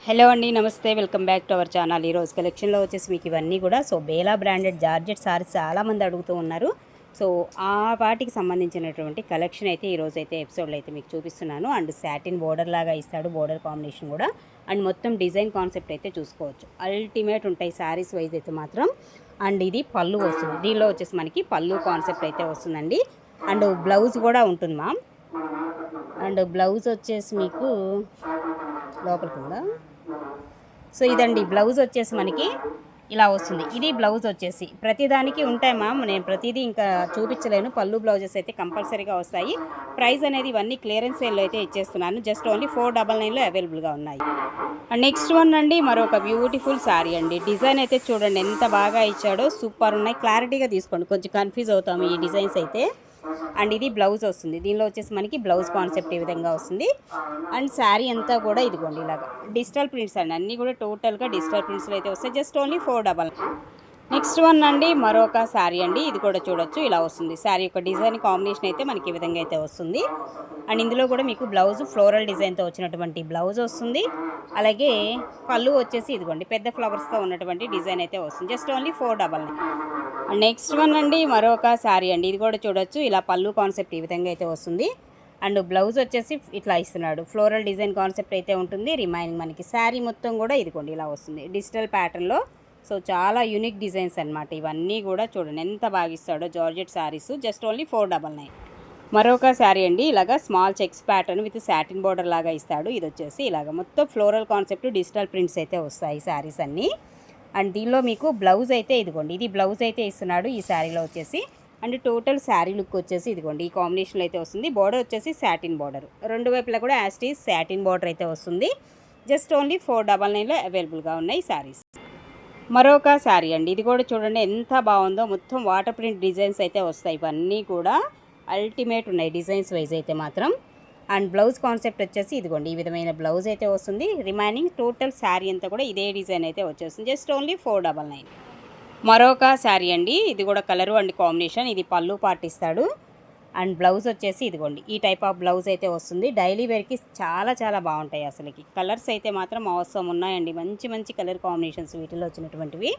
Hello అండి, నమస్తే. Welcome back to our channel. ఈరోజు కలెక్షన్లో వచ్చేసి మీకు ఇవన్నీ కూడా బేలా బ్రాండెడ్ జార్జెట్ సారీస్ చాలామంది అడుగుతూ ఉన్నారు. ఆ వాటికి సంబంధించినటువంటి కలెక్షన్ అయితే ఈరోజు అయితే ఎపిసోడ్లో అయితే మీకు చూపిస్తున్నాను. అండ్ శాటిన్ బోర్డర్ లాగా ఇస్తాడు, బోర్డర్ కాంబినేషన్ కూడా. అండ్ మొత్తం డిజైన్ కాన్సెప్ట్ అయితే చూసుకోవచ్చు. అల్టిమేట్ ఉంటాయి శారీస్ వైజ్ అయితే మాత్రం. అండ్ ఇది పళ్ళు వస్తుంది, దీనిలో వచ్చేసి మనకి పళ్ళు కాన్సెప్ట్ అయితే వస్తుందండి. అండ్ బ్లౌజ్ కూడా ఉంటుంది మ్యామ్. అండ్ బ్లౌజ్ వచ్చేసి మీకు లోపలికి ఉందా. ఇదండి బ్లౌజ్ వచ్చేసి మనకి ఇలా వస్తుంది. ఇది బ్లౌజ్ వచ్చేసి ప్రతిదానికి ఉంటాయి మ్యామ్, నేను ప్రతిదీ ఇంకా చూపించలేను. పళ్ళు బ్లౌజెస్ అయితే కంపల్సరీగా వస్తాయి. ప్రైస్ అనేది ఇవన్నీ క్లియరెన్స్ సేల్లో అయితే ఇచ్చేస్తున్నాను. జస్ట్ ఓన్లీ 499లో అవైలబుల్గా ఉన్నాయి. అండ్ నెక్స్ట్ వన్ అండి, మరొక బ్యూటిఫుల్ శారీ అండి. డిజైన్ అయితే చూడండి ఎంత బాగా ఇచ్చాడో, సూపర్ ఉన్నాయి. క్లారిటీగా తీసుకోండి, కొంచెం కన్ఫ్యూజ్ అవుతాము ఈ డిజైన్స్ అయితే. అండ్ ఇది బ్లౌజ్ వస్తుంది, దీనిలో వచ్చేసి మనకి బ్లౌజ్ కాన్సెప్ట్ ఈ విధంగా వస్తుంది. అండ్ శారీ అంతా కూడా ఇదిగోండి ఇలాగా డిజిటల్ ప్రింట్స్ అండి, అన్నీ కూడా టోటల్గా డిజిటల్ ప్రింట్స్లో అయితే వస్తాయి. Just only 499. నెక్స్ట్ వన్ అండి, మరొక శారీ అండి. ఇది కూడా చూడొచ్చు, ఇలా వస్తుంది. శారీ యొక్క డిజైన్ కాంబినేషన్ అయితే మనకి ఈ విధంగా అయితే వస్తుంది. అండ్ ఇందులో కూడా మీకు బ్లౌజ్ ఫ్లోరల్ డిజైన్తో వచ్చినటువంటి బ్లౌజ్ వస్తుంది. అలాగే పళ్ళు వచ్చేసి ఇదిగోండి పెద్ద ఫ్లవర్స్తో ఉన్నటువంటి డిజైన్ అయితే వస్తుంది. Just only 499. నెక్స్ట్ వన్ అండి, మరొక శారీ అండి. ఇది కూడా చూడొచ్చు, ఇలా పళ్ళు కాన్సెప్ట్ ఈ విధంగా అయితే వస్తుంది. అండ్ బ్లౌజ్ వచ్చేసి ఇట్లా ఇస్తున్నాడు, ఫ్లోరల్ డిజైన్ కాన్సెప్ట్ అయితే ఉంటుంది. రిమైనింగ్ మనకి శారీ మొత్తం కూడా ఇదిగోండి ఇలా వస్తుంది డిజిటల్ ప్యాటర్న్లో. చాలా యూనిక్ డిజైన్స్ అనమాట ఇవన్నీ కూడా. చూడండి ఎంత బాగా ఇస్తాడో జార్జెట్ శారీస్. Just only 499. మరొక శారీ అండి, ఇలాగా small checks pattern with satin border లాగా ఇస్తాడు. ఇది వచ్చేసి ఇలాగ మొత్తం ఫ్లోరల్ కాన్సెప్ట్ డిజిటల్ ప్రింట్స్ అయితే వస్తాయి శారీస్ అన్నీ. అండ్ దీనిలో మీకు బ్లౌజ్ అయితే ఇదిగోండి, ఇది బ్లౌజ్ అయితే ఇస్తున్నాడు ఈ శారీలో వచ్చేసి. అండ్ టోటల్ శారీ లుక్ వచ్చేసి ఇదిగోండి ఈ కాంబినేషన్లో అయితే వస్తుంది. బోర్డర్ వచ్చేసి సాటిన్ బోర్డర్, రెండు వైపులా కూడా యాస్టీస్ సాటిన్ బోర్డర్ అయితే వస్తుంది. జస్ట్ ఓన్లీ 499లో అవైలబుల్గా ఉన్నాయి శారీస్. మరొక శారీ అండి, ఇది కూడా చూడండి ఎంత బాగుందో. మొత్తం వాటర్ ప్రింట్ డిజైన్స్ అయితే వస్తాయి. ఇవన్నీ కూడా అల్టిమేట్ ఉన్నాయి డిజైన్స్ వైజ్ అయితే మాత్రం. అండ్ బ్లౌజ్ కాన్సెప్ట్ వచ్చేసి ఇదిగోండి ఈ విధమైన బ్లౌజ్ అయితే వస్తుంది. రిమైనింగ్ టోటల్ శారీ అంతా కూడా ఇదే డిజైన్ అయితే వచ్చేస్తుంది. Just only 499. మరొక శారీ అండి, ఇది కూడా కలరు అండ్ కాంబినేషన్. ఇది పళ్ళు పాటిస్తాడు. అండ్ బ్లౌజ్ వచ్చేసి ఇదిగోండి ఈ టైప్ ఆఫ్ బ్లౌజ్ అయితే వస్తుంది. డైలీ వేర్కి చాలా చాలా బాగుంటాయి అసలుకి. కలర్స్ అయితే మాత్రం అవసరం ఉన్నాయండి, మంచి మంచి కలర్ కాంబినేషన్స్ వీటిలో వచ్చినటువంటివి.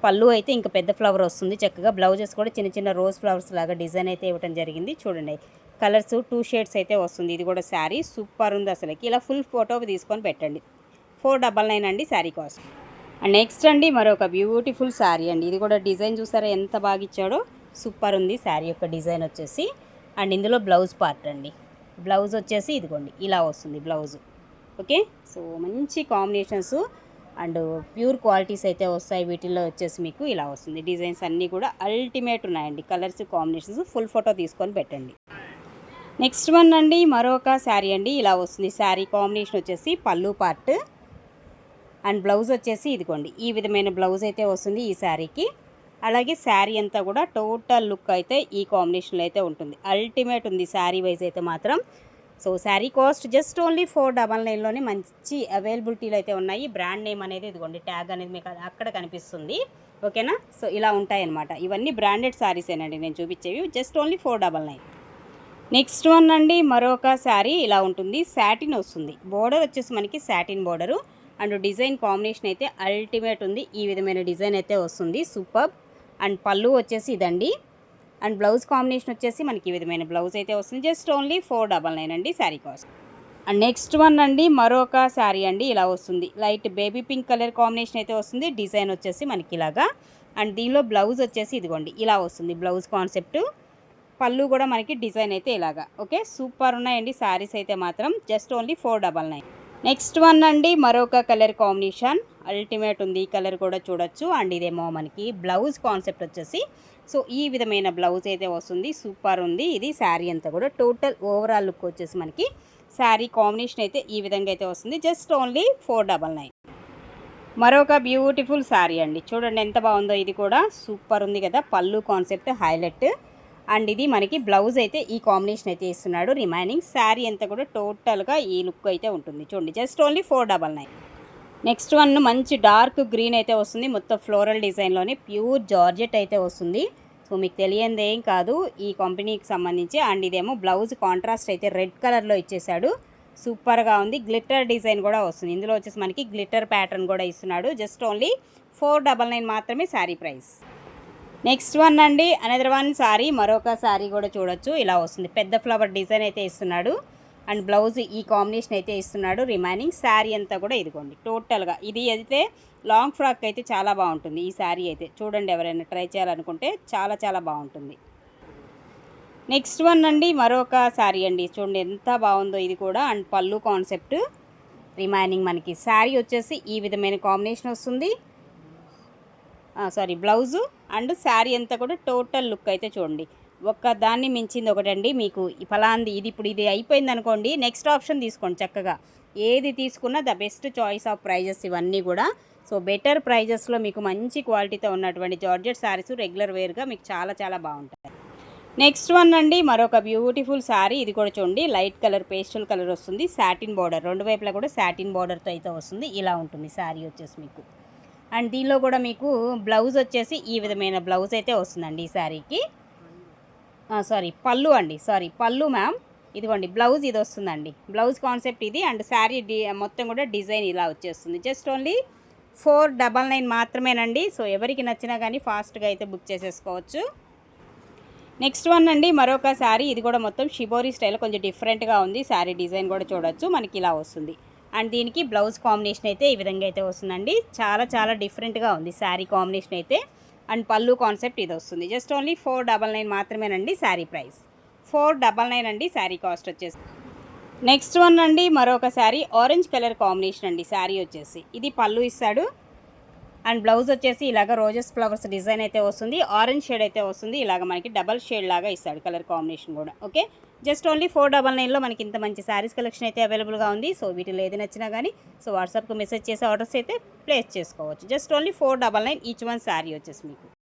పళ్ళు అయితే ఇంకా పెద్ద ఫ్లవర్ వస్తుంది చక్కగా. బ్లౌజెస్ కూడా చిన్న చిన్న రోజ్ ఫ్లవర్స్ లాగా డిజైన్ అయితే ఇవ్వడం జరిగింది. చూడండి కలర్స్ 2 షేడ్స్ అయితే వస్తుంది. ఇది కూడా శారీ సూపర్ ఉంది అసలుకి. ఇలా ఫుల్ ఫోటో తీసుకొని పెట్టండి. 499 అండి శారీ కాస్ట్. అండ్ నెక్స్ట్ అండి, మరొక బ్యూటిఫుల్ శారీ అండి. ఇది కూడా డిజైన్ చూసారా ఎంత బాగా ఇచ్చాడో, సూపర్ ఉంది శారీ యొక్క డిజైన్ వచ్చేసి. అండ్ ఇందులో బ్లౌజ్ పార్ట్ అండి, బ్లౌజ్ వచ్చేసి ఇదిగోండి ఇలా వస్తుంది బ్లౌజ్. ఓకే, మంచి కాంబినేషన్స్ అండ్ ప్యూర్ క్వాలిటీస్ అయితే వస్తాయి వీటిల్లో వచ్చేసి. మీకు ఇలా వస్తుంది డిజైన్స్ అన్నీ కూడా అల్టిమేట్ ఉన్నాయండి. కలర్స్ కాంబినేషన్స్ ఫుల్ ఫోటో తీసుకొని పెట్టండి. నెక్స్ట్ వన్ అండి, మరొక శారీ అండి. ఇలా వస్తుంది శారీ కాంబినేషన్ వచ్చేసి పళ్ళు పార్ట్. అండ్ బ్లౌజ్ వచ్చేసి ఇదిగోండి ఈ విధమైన బ్లౌజ్ అయితే వస్తుంది ఈ శారీకి. అలాగే శారీ అంతా కూడా టోటల్ లుక్ అయితే ఈ కాంబినేషన్లో అయితే ఉంటుంది. అల్టిమేట్ ఉంది శారీ వైజ్ అయితే మాత్రం. శారీ కాస్ట్ జస్ట్ ఓన్లీ 499లోనే మంచి అవైలబిలిటీలో అయితే ఉన్నాయి. బ్రాండ్ నేమ్ అనేది ఇదిగోండి ట్యాగ్ అనేది మీకు అక్కడ కనిపిస్తుంది. ఓకేనా. ఇలా ఉంటాయన్నమాట. ఇవన్నీ బ్రాండెడ్ శారీసేనండి నేను చూపించేవి. Just only 499. నెక్స్ట్ వన్ అండి, మరొక శారీ ఇలా ఉంటుంది. సాటిన్ వస్తుంది, బోర్డర్ వచ్చేసి మనకి satin border. And design combination అయితే అల్టిమేట్ ఉంది. ఈ విధమైన డిజైన్ అయితే వస్తుంది, సూపర్. అండ్ పళ్ళు వచ్చేసి ఇదండి. అండ్ బ్లౌజ్ కాంబినేషన్ వచ్చేసి మనకి ఈ విధమైన బ్లౌజ్ అయితే వస్తుంది. జస్ట్ ఓన్లీ 499 అండి sari cost. And next one అండి, మరొక శారీ అండి. ఇలా వస్తుంది light baby pink colour combination అయితే వస్తుంది. డిజైన్ వచ్చేసి మనకి ఇలాగా. అండ్ దీనిలో బ్లౌజ్ వచ్చేసి ఇదిగోండి ఇలా వస్తుంది బ్లౌజ్ కాన్సెప్ట్. పళ్ళు కూడా మనకి డిజైన్ అయితే ఇలాగా. ఓకే, సూపర్ ఉన్నాయండి శారీస్ అయితే మాత్రం. Just only 499. నెక్స్ట్ వన్ అండి, మరొక కలర్ కాంబినేషన్ అల్టిమేట్ ఉంది. ఈ కలర్ కూడా చూడొచ్చు. అండ్ ఇదేమో మనకి బ్లౌజ్ కాన్సెప్ట్ వచ్చేసి ఈ విధమైన బ్లౌజ్ అయితే వస్తుంది. సూపర్ ఉంది. ఇది శారీ అంతా కూడా టోటల్ ఓవరాల్ లుక్ వచ్చేసి మనకి శారీ కాంబినేషన్ అయితే ఈ విధంగా అయితే వస్తుంది. Just only 499. మరొక బ్యూటిఫుల్ శారీ అండి, చూడండి ఎంత బాగుందో. ఇది కూడా సూపర్ ఉంది కదా, పళ్ళు కాన్సెప్ట్ హైలైట్. అండ్ ఇది మనకి బ్లౌజ్ అయితే ఈ కాంబినేషన్ అయితే ఇస్తున్నాడు. రిమైనింగ్ శారీ అంతా కూడా టోటల్గా ఈ లుక్ అయితే ఉంటుంది. చూడండి జస్ట్ ఓన్లీ 499. నెక్స్ట్ వన్ మంచి డార్క్ గ్రీన్ అయితే వస్తుంది. మొత్తం ఫ్లోరల్ డిజైన్లోనే ప్యూర్ జార్జెట్ అయితే వస్తుంది. మీకు తెలియంది ఏం కాదు ఈ కంపెనీకి సంబంధించి. అండ్ ఇదేమో బ్లౌజ్ కాంట్రాస్ట్ అయితే రెడ్ కలర్లో ఇచ్చేసాడు. సూపర్గా ఉంది. గ్లిట్టర్ డిజైన్ కూడా వస్తుంది. ఇందులో వచ్చేసి మనకి గ్లిట్టర్ ప్యాటర్న్ కూడా ఇస్తున్నాడు. జస్ట్ ఓన్లీ 499 మాత్రమే శారీ ప్రైస్. నెక్స్ట్ వన్ అండి, అనదర్ వన్ శారీ. మరొక శారీ కూడా చూడొచ్చు. ఇలా వస్తుంది. పెద్ద ఫ్లవర్ డిజైన్ అయితే ఇస్తున్నాడు అండ్ బ్లౌజ్ ఈ కాంబినేషన్ అయితే ఇస్తున్నాడు. రిమైనింగ్ శారీ అంతా కూడా ఇదిగోండి టోటల్గా. ఇది అయితే లాంగ్ ఫ్రాక్ అయితే చాలా బాగుంటుంది ఈ శారీ అయితే. చూడండి, ఎవరైనా ట్రై చేయాలనుకుంటే చాలా చాలా బాగుంటుంది. నెక్స్ట్ వన్ అండి, మరొక శారీ అండి. చూడండి ఎంత బాగుందో ఇది కూడా. అండ్ పళ్ళు కాన్సెప్ట్. రిమైనింగ్ మనకి శారీ వచ్చేసి ఈ విధమైన కాంబినేషన్ వస్తుంది. సారీ, బ్లౌజు అండ్ శారీ అంతా కూడా టోటల్ లుక్ అయితే చూడండి. ఒక్క దాన్ని మించింది ఒకటండి. మీకు ఫలాంది ఇది ఇప్పుడు ఇది అయిపోయింది అనుకోండి, నెక్స్ట్ ఆప్షన్ తీసుకోండి చక్కగా. ఏది తీసుకున్నా the best choice of prizes ఇవన్నీ కూడా. సో బెటర్ ప్రైజెస్లో మీకు మంచి క్వాలిటీతో ఉన్నటువంటి జార్జెట్ శారీస్ రెగ్యులర్ వేర్గా మీకు చాలా చాలా బాగుంటాయి. నెక్స్ట్ వన్ అండి, మరొక బ్యూటిఫుల్ శారీ. ఇది కూడా చూడండి, లైట్ కలర్ పేస్టల్ కలర్ వస్తుంది. సాటిన్ బార్డర్, రెండు వైపులా కూడా సాటిన్ బార్డర్తో అయితే వస్తుంది. ఇలా ఉంటుంది శారీ వచ్చేసి మీకు. అండ్ దీనిలో కూడా మీకు బ్లౌజ్ వచ్చేసి ఈ విధమైన బ్లౌజ్ అయితే వస్తుందండి ఈ శారీకి. సారీ, పళ్ళు అండి. సారీ, పళ్ళు మ్యామ్. ఇదిగోండి బ్లౌజ్ ఇది వస్తుందండి. బ్లౌజ్ కాన్సెప్ట్ ఇది. అండ్ శారీ మొత్తం కూడా డిజైన్ ఇలా వచ్చేస్తుంది. జస్ట్ ఓన్లీ 499 మాత్రమేనండి. సో ఎవరికి నచ్చినా కానీ ఫాస్ట్గా అయితే బుక్ చేసేసుకోవచ్చు. నెక్స్ట్ వన్ అండి, మరొక శారీ. ఇది కూడా మొత్తం షిబోరీ స్టైల్, కొంచెం డిఫరెంట్గా ఉంది. శారీ డిజైన్ కూడా చూడొచ్చు, మనకి ఇలా వస్తుంది. అండ్ దీనికి బ్లౌజ్ కాంబినేషన్ అయితే ఈ విధంగా అయితే వస్తుందండి. చాలా చాలా డిఫరెంట్గా ఉంది శారీ కాంబినేషన్ అయితే. అండ్ పళ్ళు కాన్సెప్ట్ ఇది వస్తుంది. జస్ట్ ఓన్లీ 499 మాత్రమేనండి శారీ ప్రైస్. 499 అండి శారీ కాస్ట్ వచ్చేసి. నెక్స్ట్ వన్ అండి, మరొక శారీ. ఆరెంజ్ కలర్ కాంబినేషన్ అండి శారీ వచ్చేసి. ఇది పళ్ళు ఇస్తాడు అండ్ బ్లౌజ్ వచ్చేసి ఇలాగ రోజెస్ ఫ్లవర్స్ డిజైన్ అయితే వస్తుంది. ఆరెంజ్ షేడ్ అయితే వస్తుంది. ఇలాగ మనకి డబల్ షేడ్ లాగా ఇస్తాడు కలర్ కాంబినేషన్ కూడా. ఓకే, జస్ట్ ఓన్లీ 499లో మనకి ఇంత మంచి శారీస్ కలెక్షన్ అయితే అవైలబుల్గా ఉంది. సో వీటిలో ఏది నచ్చినా కానీ సో వాట్సాప్కి మెసేజ్ చేసి ఆర్డర్స్ అయితే ప్లేస్ చేసుకోవచ్చు. Just only 499 each one sari వచ్చేసి మీకు.